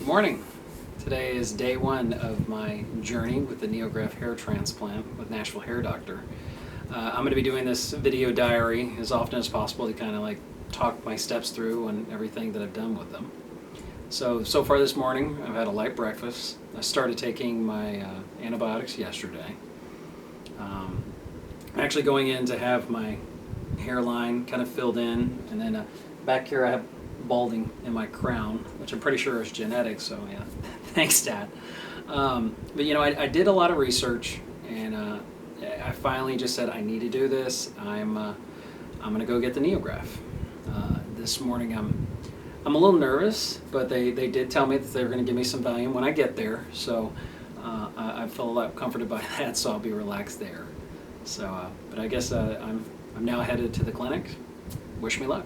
Good morning. Today is day one of my journey with the NeoGraft hair transplant with Nashville Hair Doctor. I'm going to be doing this video diary as often as possible to kind of like talk my steps through and everything that I've done with them. So far this morning I've had a light breakfast. I started taking my antibiotics yesterday. I'm actually going in to have my hairline kind of filled in, and then back here I have balding in my crown, which I'm pretty sure is genetic, so yeah, thanks Dad. But you know, I did a lot of research, and I finally just said I need to do this. I'm gonna go get the NeoGraft. This morning I'm a little nervous, but they did tell me that they were gonna give me some Valium when I get there, so I feel a lot comforted by that, so I'll be relaxed there. So, but I guess I'm now headed to the clinic. Wish me luck.